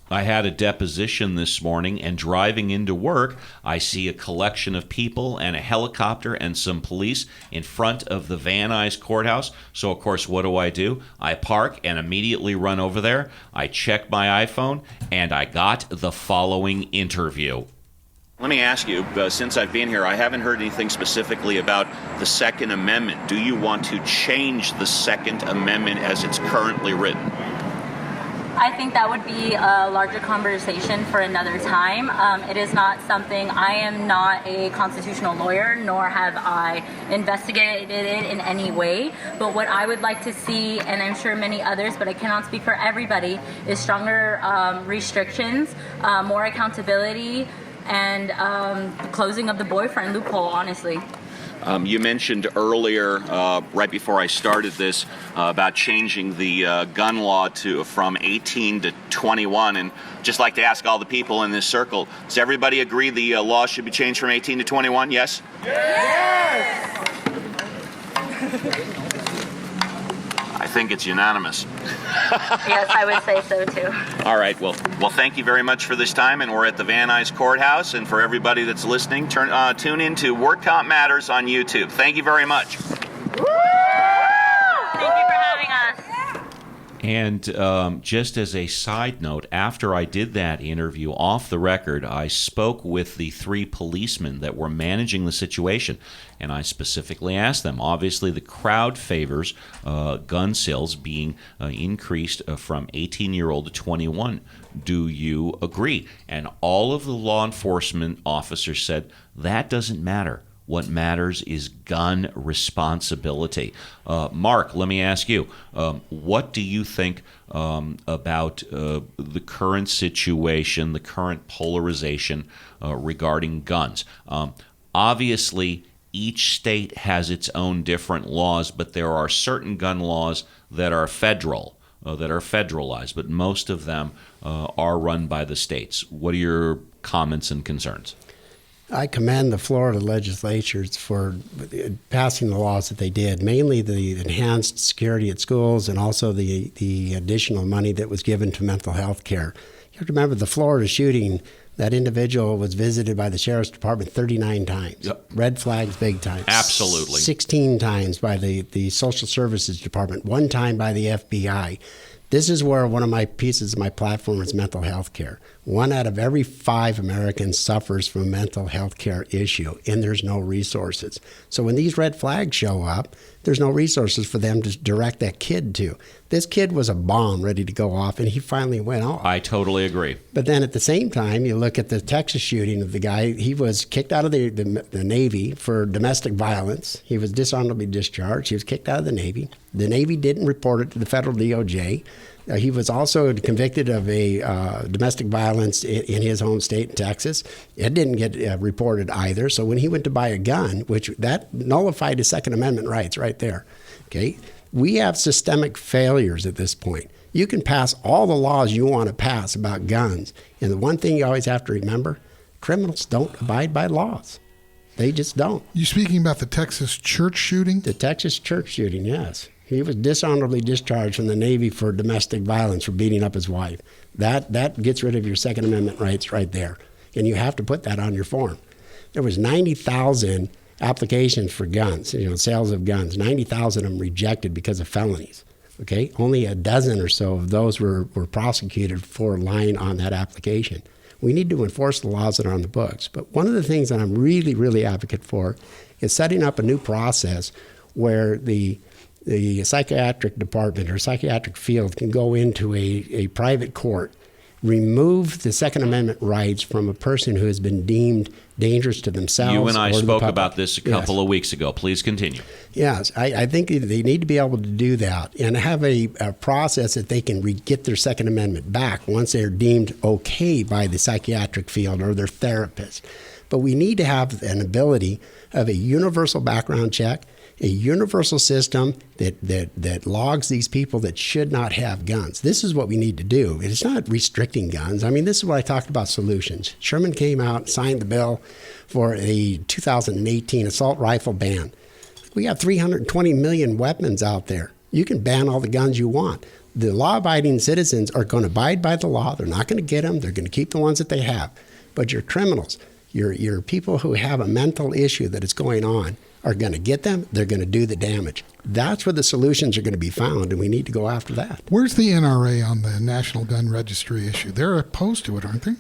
I had a deposition this morning, and driving into work, I see a collection of people and a helicopter and some police in front of the Van Nuys courthouse. So, of course, what do? I park and immediately run over there. I check my iPhone, and I got the following interview. Let me ask you, since I've been here, I haven't heard anything specifically about the Second Amendment. Do you want to change the Second Amendment as it's currently written? I think that would be a larger conversation for another time. It is not something, I am not a constitutional lawyer, nor have I investigated it in any way. But what I would like to see, and I'm sure many others, but I cannot speak for everybody, is stronger restrictions, more accountability, and the closing of the boyfriend loophole, honestly. You mentioned earlier, right before I started this, about changing the gun law from 18 to 21. And just like to ask all the people in this circle, does everybody agree the law should be changed from 18 to 21? Yes? Yes! I think it's unanimous. Yes, I would say so too. All right. Well, thank you very much for this time, and we're at the Van Nuys Courthouse. And for everybody that's listening, tune in to Work Comp Matters on YouTube. Thank you very much. Thank you for having us. And just as a side note, after I did that interview off the record, I spoke with the 3 policemen that were managing the situation, and I specifically asked them. Obviously, the crowd favors gun sales being increased from 18-year-old to 21. Do you agree? And all of the law enforcement officers said, that doesn't matter. What matters is gun responsibility. Mark, let me ask you, what do you think about the current situation, the current polarization regarding guns? Obviously, each state has its own different laws, but there are certain gun laws that are federal, that are federalized, but most of them are run by the states. What are your comments and concerns? I commend the Florida legislatures for passing the laws that they did, mainly the enhanced security at schools and also the additional money that was given to mental health care. You have to remember the Florida shooting, that individual was visited by the Sheriff's Department 39 times. Yep. Red flags, big time. Absolutely. 16 times by the Social Services Department, 1 time by the FBI. This is where one of my pieces of my platform is mental health care. 1 out of every 5 Americans suffers from a mental health care issue, and there's no resources. So when these red flags show up, there's no resources for them to direct that kid to. This kid was a bomb ready to go off, and he finally went off. I totally agree. But then at the same time, you look at the Texas shooting of the guy. He was kicked out of the Navy for domestic violence. He was dishonorably discharged. He was kicked out of the Navy. The Navy didn't report it to the federal DOJ. He was also convicted of a domestic violence in his home state, in Texas. It didn't get reported either. So when he went to buy a gun, which that nullified his Second Amendment rights right there. Okay, we have systemic failures at this point. You can pass all the laws you want to pass about guns, and the one thing you always have to remember: criminals don't abide by laws. They just don't. You speaking about the Texas church shooting? The Texas church shooting, yes. He was dishonorably discharged from the Navy for domestic violence, for beating up his wife. That gets rid of your Second Amendment rights right there. And you have to put that on your form. There was 90,000 applications for guns, sales of guns. 90,000 of them rejected because of felonies. Okay? Only a dozen or so of those were prosecuted for lying on that application. We need to enforce the laws that are on the books. But one of the things that I'm really, really advocate for is setting up a new process where the psychiatric department or psychiatric field can go into a private court, remove the Second Amendment rights from a person who has been deemed dangerous to themselves. You and I or the spoke public. about this a couple of weeks ago. Please continue. Yes, I think they need to be able to do that and have a process that they can get their Second Amendment back once they're deemed okay by the psychiatric field or their therapist. But we need to have an ability of a universal background check, a universal system that logs these people that should not have guns. This is what we need to do. It's not restricting guns. I mean, this is what I talked about solutions. Sherman came out and signed the bill for a 2018 assault rifle ban. We have 320 million weapons out there. You can ban all the guns you want. The law-abiding citizens are going to abide by the law. They're not going to get them. They're going to keep the ones that they have. But your criminals, your people who have a mental issue that is going on, are going to get them. They're going to do the damage. That's where the solutions are going to be found, and we need to go after that. Where's the NRA on the National Gun Registry issue? They're opposed to it, aren't they?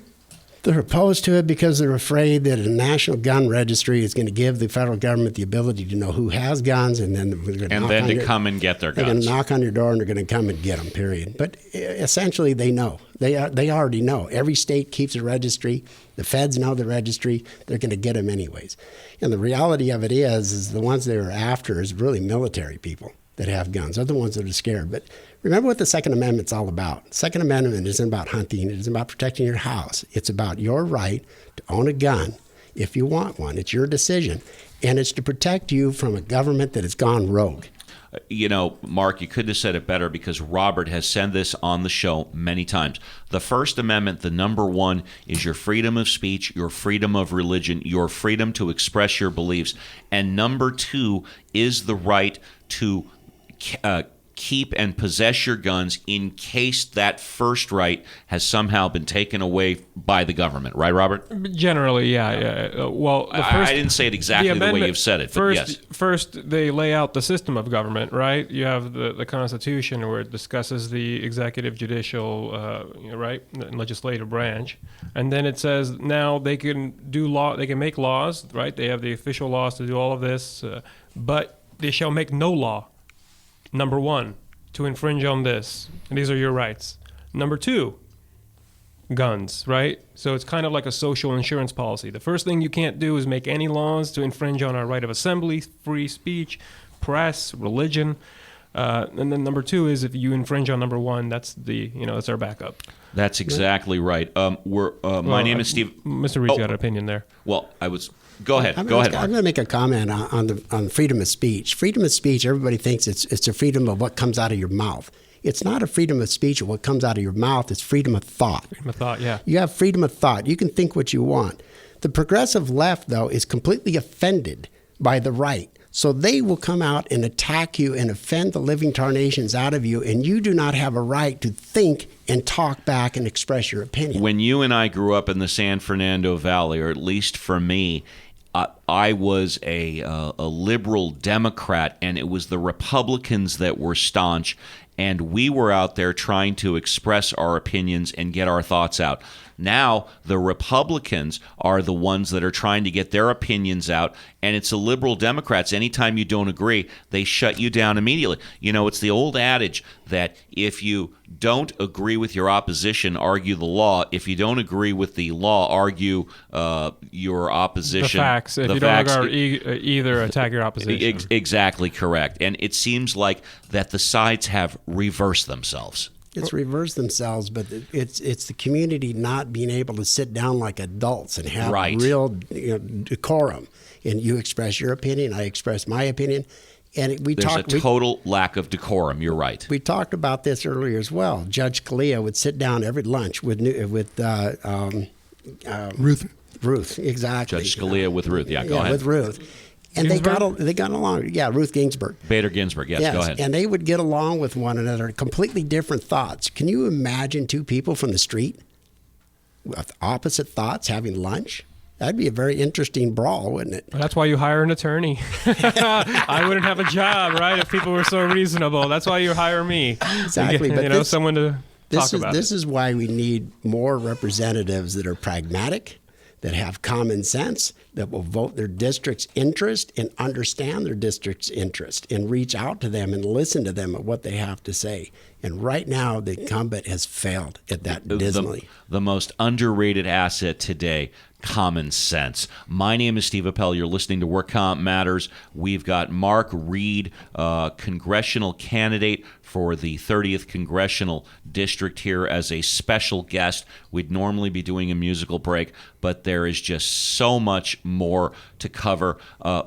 They're opposed to it because they're afraid that a national gun registry is going to give the federal government the ability to know who has guns, and then they're going to come and get their They're going guns. to knock on your door, and they're going to come and get them, period. But essentially, they know. They already know. Every state keeps a registry. The feds know the registry. They're going to get them anyways. And the reality of it is the ones they're after is really military people that have guns. They're the ones that are scared. But remember what the Second Amendment's all about. The Second Amendment isn't about hunting. It isn't about protecting your house. It's about your right to own a gun if you want one. It's your decision. And it's to protect you from a government that has gone rogue. Mark, you couldn't have said it better, because Robert has said this on the show many times. The First Amendment, the number one, is your freedom of speech, your freedom of religion, your freedom to express your beliefs. And number two is the right to keep and possess your guns in case that first right has somehow been taken away by the government. Right, Robert? Generally, yeah. Well, I didn't say it exactly the way you've said it, but yes. First, they lay out the system of government, right? You have the Constitution, where it discusses the executive, judicial, right, and legislative branch, and then it says now they can do law. They can make laws, right? They have the official laws to do all of this, but they shall make no law. Number one, to infringe on this. And these are your rights. Number two, guns, right? So it's kind of like a social insurance policy. The first thing you can't do is make any laws to infringe on our right of assembly, free speech, press, religion. And then number two is if you infringe on number one, that's that's our backup. That's exactly right. My name is Steve. Mr. Reed's got an opinion there. Well, Go ahead. Go ahead, Mark. I'm going to make a comment on freedom of speech. Freedom of speech, everybody thinks it's a freedom of what comes out of your mouth. It's not a freedom of speech of what comes out of your mouth. It's freedom of thought. Freedom of thought, yeah. You have freedom of thought. You can think what you want. The progressive left, though, is completely offended by the right. So they will come out and attack you and offend the living tarnations out of you, and you do not have a right to think and talk back and express your opinion. When you and I grew up in the San Fernando Valley, or at least for me, I was a liberal Democrat, and it was the Republicans that were staunch, and we were out there trying to express our opinions and get our thoughts out. Now, the Republicans are the ones that are trying to get their opinions out, and it's the liberal Democrats. Anytime you don't agree, they shut you down immediately. It's the old adage that if you don't agree with your opposition, argue the law. If you don't agree with the law, argue your opposition. The facts. If you don't agree either, attack your opposition. Exactly correct. And it seems like that the sides have reversed themselves. It's reversed themselves, but it's the community not being able to sit down like adults and have real decorum. And you express your opinion, I express my opinion. And There's a total lack of decorum. You're right. We talked about this earlier as well. Judge Scalia would sit down every lunch with Ruth, exactly. Judge Scalia with Ruth. Yeah, go ahead. With Ruth. And they got along. Yeah, Ruth Ginsburg. Bader Ginsburg, yes, go ahead. And they would get along with one another, completely different thoughts. Can you imagine two people from the street with opposite thoughts having lunch? That'd be a very interesting brawl, wouldn't it? Well, that's why you hire an attorney. I wouldn't have a job, right, if people were so reasonable. That's why you hire me. Exactly. But someone to talk about This is why we need more representatives that are pragmatic, that have common sense, that will vote their district's interest and understand their district's interest and reach out to them and listen to them at what they have to say. And right now, the incumbent has failed at that dismally. The most underrated asset today, common sense. My name is Steve Appel. You're listening to Work Comp Matters. We've got Mark Reed, congressional candidate for the 30th Congressional District here as a special guest. We'd normally be doing a musical break, but there is just so much more to cover.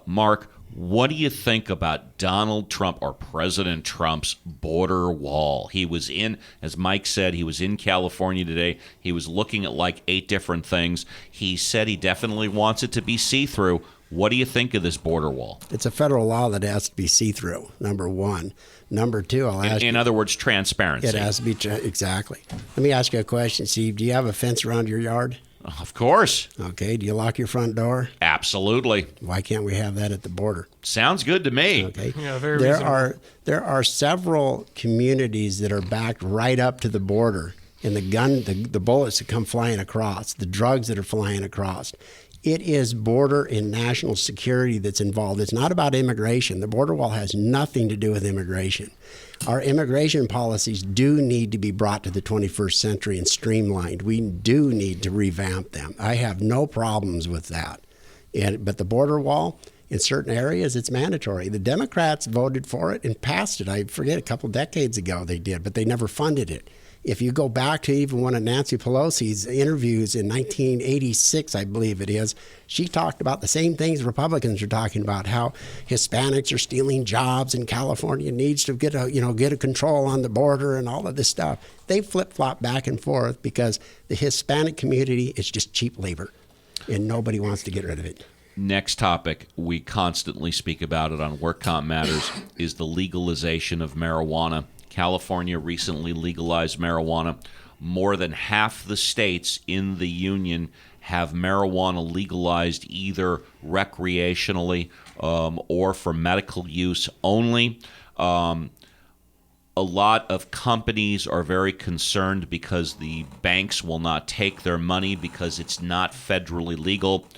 Mark, what do you think about Donald Trump or President Trump's border wall? He was in, as Mike said, he was in California today. He was looking at like 8 different things. He said he definitely wants it to be see-through. What do you think of this border wall? It's a federal law that has to be see-through, number one. Number two, I'll ask you. In other words, transparency. It has to be, exactly. Let me ask you a question, Steve. Do you have a fence around your yard? Of course. Okay. Do you lock your front door? Absolutely. Why can't we have that at the border? Sounds good to me. Okay. Yeah, very reasonable. There are several communities that are backed right up to the border, and the bullets that come flying across, the drugs that are flying across. It is border and national security that's involved. It's not about immigration. The border wall has nothing to do with immigration. Our immigration policies do need to be brought to the 21st century and streamlined. We do need to revamp them. I have no problems with that. But the border wall, in certain areas, it's mandatory. The Democrats voted for it and passed it. I forget, a couple decades ago they did, but they never funded it. If you go back to even one of Nancy Pelosi's interviews in 1986, I believe it is, she talked about the same things Republicans are talking about, how Hispanics are stealing jobs and California needs to get a control on the border and all of this stuff. They flip-flop back and forth because the Hispanic community is just cheap labor, and nobody wants to get rid of it. Next topic, we constantly speak about it on Work Comp Matters, is the legalization of marijuana. California recently legalized marijuana. More than half the states in the union have marijuana legalized either recreationally or for medical use only. A lot of companies are very concerned because the banks will not take their money because it's not federally legal.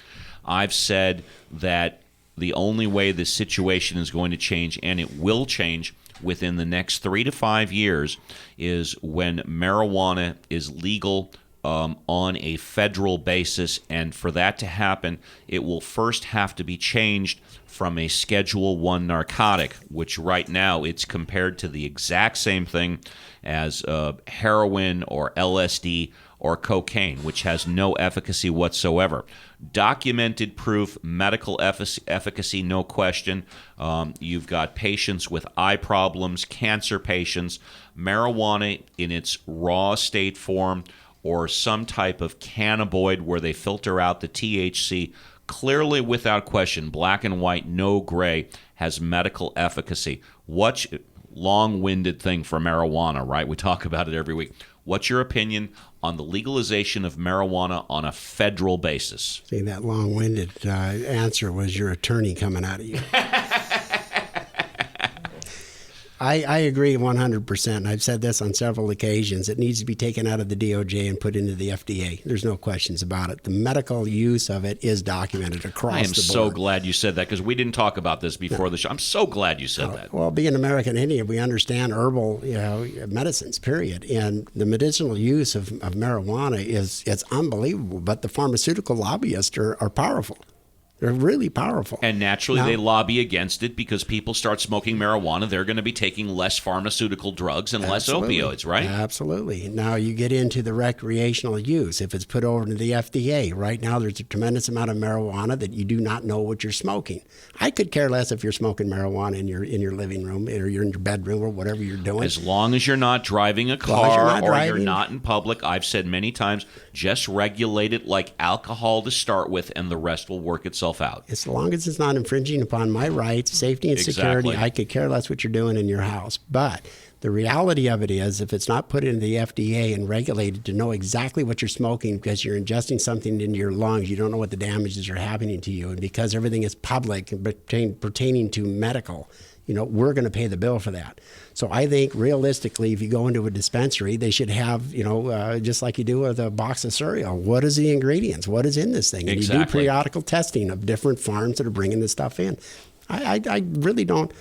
I've said that the only way this situation is going to change, and it will change within the next 3 to 5 years, is when marijuana is legal on a federal basis. And for that to happen, it will first have to be changed from a Schedule I narcotic, which right now it's compared to the exact same thing as heroin or LSD or cocaine, which has no efficacy whatsoever. Documented proof, medical efficacy, no question. You've got patients with eye problems, cancer patients. Marijuana in its raw state form or some type of cannabinoid where they filter out the THC, clearly without question, black and white, no gray, has medical efficacy. What long-winded thing for marijuana, right? We talk about it every week. What's your opinion on the legalization of marijuana on a federal basis? See, that long-winded answer was your attorney coming out of you. I agree 100%. I've said this on several occasions. It needs to be taken out of the DOJ and put into the FDA. There's no questions about it. The medical use of it is documented across the board. I am so glad you said that because we didn't talk about this before the show. I'm so glad you said that. Well, being American Indian, we understand herbal medicines, period. And the medicinal use of marijuana is unbelievable, but the pharmaceutical lobbyists are powerful. They're really powerful. And naturally, Now- they lobby against it because people start smoking marijuana. They're going to be taking less pharmaceutical drugs and less opioids, right? Absolutely. Now you get into the recreational use. If it's put over to the FDA, right now there's a tremendous amount of marijuana that you do not know what you're smoking. I could care less if you're smoking marijuana in your living room or you're in your bedroom or whatever you're doing. As long as you're not driving a long as you're car not or you're driving. not in public, I've said many times, just regulate it like alcohol to start with, and the rest will work itself out. As long as it's not infringing upon my rights, safety, and security, Exactly. I could care less what you're doing in your house. But the reality of it is, if it's not put into the FDA and regulated to know exactly what you're smoking because you're ingesting something into your lungs, you don't know what the damages are happening to you. And because everything is public and pertaining to medical, we're going to pay the bill for that. So I think realistically, if you go into a dispensary, they should have, just like you do with a box of cereal, what is the ingredients? What is in this thing? And you do Exactly. periodical testing of different farms that are bringing this stuff in. I really don't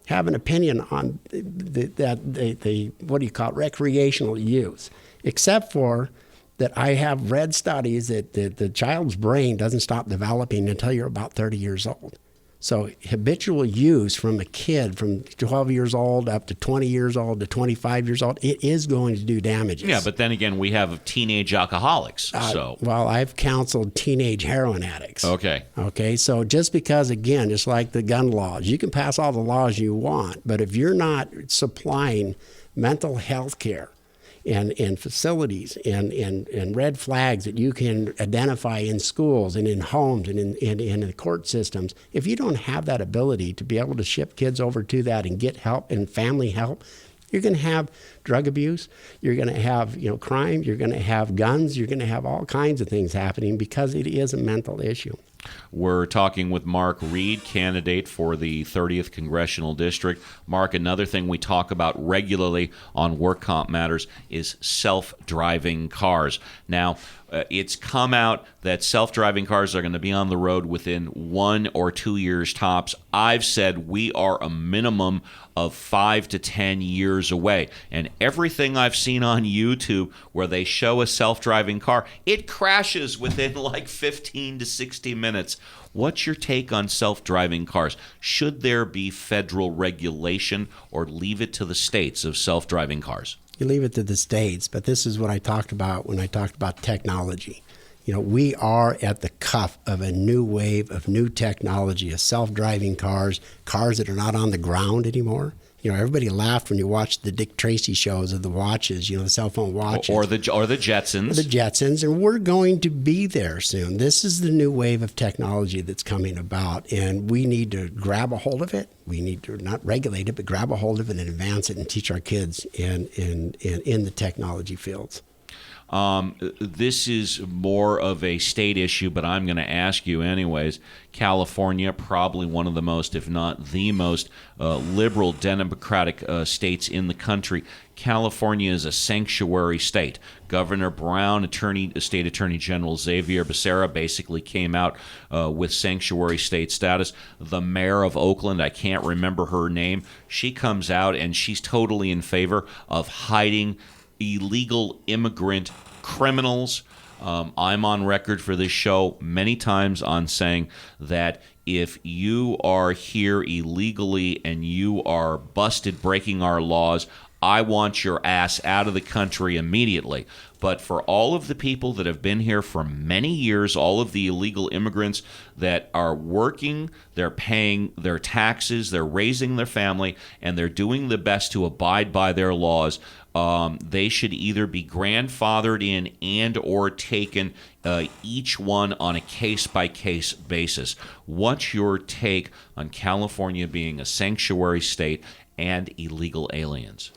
have an opinion on the what do you call it, recreational use, except for that I have read studies that the child's brain doesn't stop developing until you're about 30 years old. So habitual use from a kid from 12 years old up to 20 years old to 25 years old, it is going to do damages. Yeah, but then again, we have teenage alcoholics. So Well, I've counseled teenage heroin addicts. Okay. Okay, so just because, again, just like the gun laws, you can pass all the laws you want, but if you're not supplying mental health care and facilities and red flags that you can identify in schools and in homes and in the court systems, if you don't have that ability to be able to ship kids over to that and get help and family help, you're going to have drug abuse, you're going to have crime, you're going to have guns, you're going to have all kinds of things happening because it is a mental issue. We're talking with Mark Reed, candidate for the 30th Congressional District. Mark, another thing we talk about regularly on Work Comp Matters is self-driving cars. Now, it's come out that self-driving cars are going to be on the road within 1 or 2 years tops. I've said we are a minimum of 5 to 10 years away. And everything I've seen on YouTube where they show a self-driving car, it crashes within like 15 to 60 minutes. What's your take on self-driving cars? Should there be federal regulation or leave it to the states of self-driving cars? You leave it to the states, but this is what I talked about when I talked about technology. We are at the cusp of a new wave of new technology, of self-driving cars that are not on the ground anymore. Everybody laughed when you watched the Dick Tracy shows of the watches, the cell phone watches. Or the Jetsons. The Jetsons, and we're going to be there soon. This is the new wave of technology that's coming about, and we need to grab a hold of it. We need to not regulate it, but grab a hold of it and advance it and teach our kids in the technology fields. This is more of a state issue, but I'm going to ask you anyways. California, probably one of the most, if not the most, liberal democratic states in the country. California is a sanctuary state. Governor Brown, State Attorney General Xavier Becerra basically came out with sanctuary state status. The mayor of Oakland, I can't remember her name, she comes out and she's totally in favor of hiding illegal immigrant criminals. I'm on record for this show many times on saying that if you are here illegally and you are busted breaking our laws, I want your ass out of the country immediately. But for all of the people that have been here for many years, all of the illegal immigrants that are working, they're paying their taxes, they're raising their family, and they're doing the best to abide by their laws, they should either be grandfathered in and or taken, each one on a case-by-case basis. What's your take on California being a sanctuary state and illegal aliens?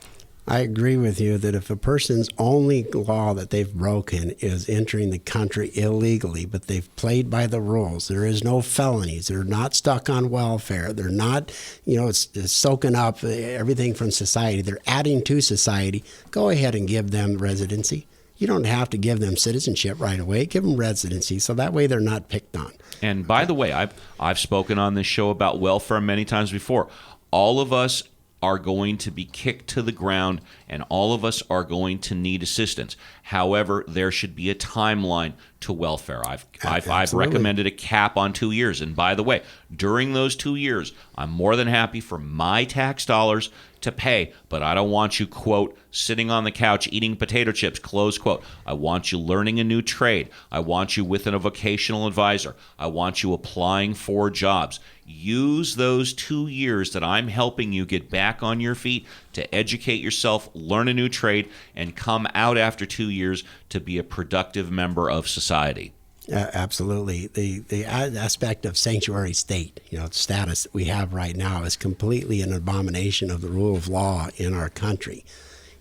I agree with you that if a person's only law that they've broken is entering the country illegally, but they've played by the rules, there is no felonies, they're not stuck on welfare, they're not, it's soaking up everything from society, they're adding to society, go ahead and give them residency. You don't have to give them citizenship right away. Give them residency, so that way they're not picked on. And by the way, I've spoken on this show about welfare many times before. All of us are going to be kicked to the ground, and all of us are going to need assistance. However, there should be a timeline to welfare. I've Absolutely. recommended a cap on 2 years. And by the way, during those 2 years, I'm more than happy for my tax dollars to pay, but I don't want you, quote, sitting on the couch eating potato chips, close quote. I want you learning a new trade. I want you with a vocational advisor. I want you applying for jobs. Use those 2 years that I'm helping you get back on your feet to educate yourself, learn a new trade, and come out after 2 years to be a productive member of society. Absolutely. The aspect of sanctuary state, status that we have right now is completely an abomination of the rule of law in our country.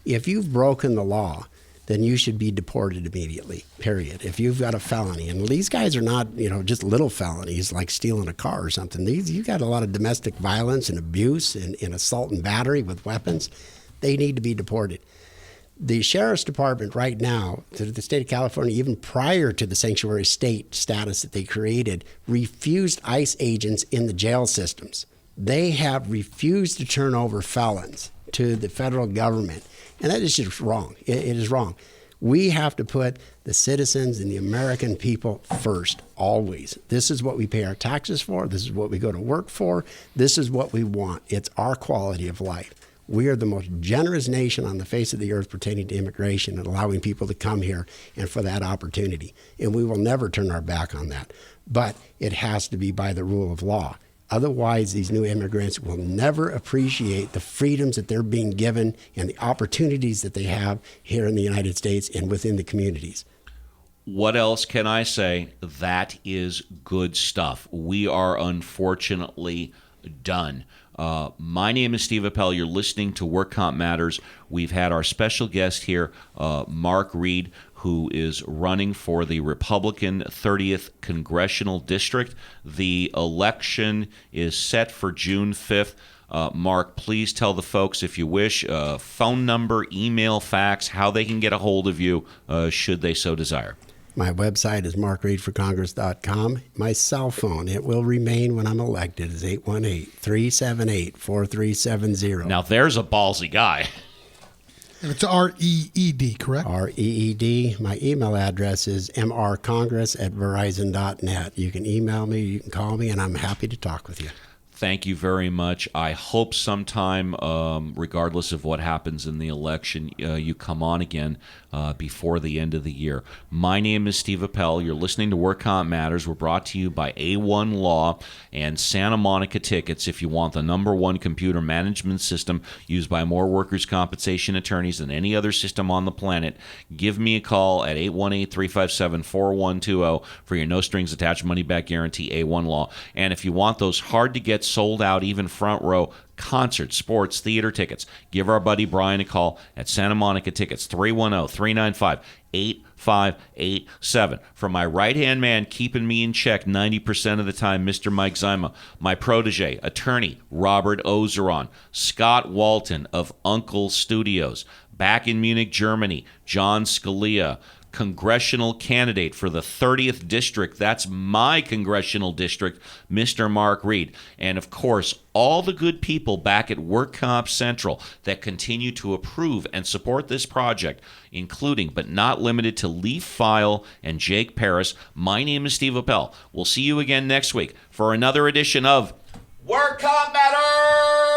If you've broken the law, then you should be deported immediately, period. If you've got a felony, and these guys are not, just little felonies like stealing a car or something. You've got a lot of domestic violence and abuse and assault and battery with weapons. They need to be deported. The Sheriff's Department right now, to the state of California, even prior to the sanctuary state status that they created, refused ICE agents in the jail systems. They have refused to turn over felons to the federal government. And that is just wrong. It is wrong. We have to put the citizens and the American people first, always. This is what we pay our taxes for. This is what we go to work for. This is what we want. It's our quality of life. We are the most generous nation on the face of the earth pertaining to immigration and allowing people to come here and for that opportunity. And we will never turn our back on that. But it has to be by the rule of law. Otherwise, these new immigrants will never appreciate the freedoms that they're being given and the opportunities that they have here in the United States and within the communities. What else can I say? That is good stuff. We are unfortunately done. My name is Steve Appel. You're listening to Work Comp Matters. We've had our special guest here, Mark Reed, who is running for the Republican 30th Congressional District. The election is set for June 5th. Mark, please tell the folks, if you wish, phone number, email, fax, how they can get a hold of you should they so desire. My website is markreedforcongress.com. My cell phone, it will remain when I'm elected, is 818-378-4370. Now, there's a ballsy guy. And it's REED, correct? REED. My email address is mrcongress@verizon.net. You can email me, you can call me, and I'm happy to talk with you. Thank you very much. I hope sometime, regardless of what happens in the election, you come on again before the end of the year. My name is Steve Appel. You're listening to Work Comp Matters. We're brought to you by A1 Law and Santa Monica Tickets. If you want the #1 computer management system used by more workers' compensation attorneys than any other system on the planet, give me a call at 818-357-4120 for your no-strings-attached money-back guarantee, A1 Law. And if you want those hard-to-get sold out, even front row concerts, sports, theater tickets, give our buddy Brian a call at Santa Monica Tickets, 310-395-8587. From my right-hand man, keeping me in check 90% of the time, Mr. Mike Zima, my protege, attorney Robert Ozeron, Scott Walton of Uncle Studios, back in Munich, Germany, John Scalia, congressional candidate for the 30th district. That's my congressional district, Mr. Mark Reed. And of course, all the good people back at Work Comp Central that continue to approve and support this project, including but not limited to Leaf File and Jake Paris. My name is Steve Appel. We'll see you again next week for another edition of Work Comp Matters!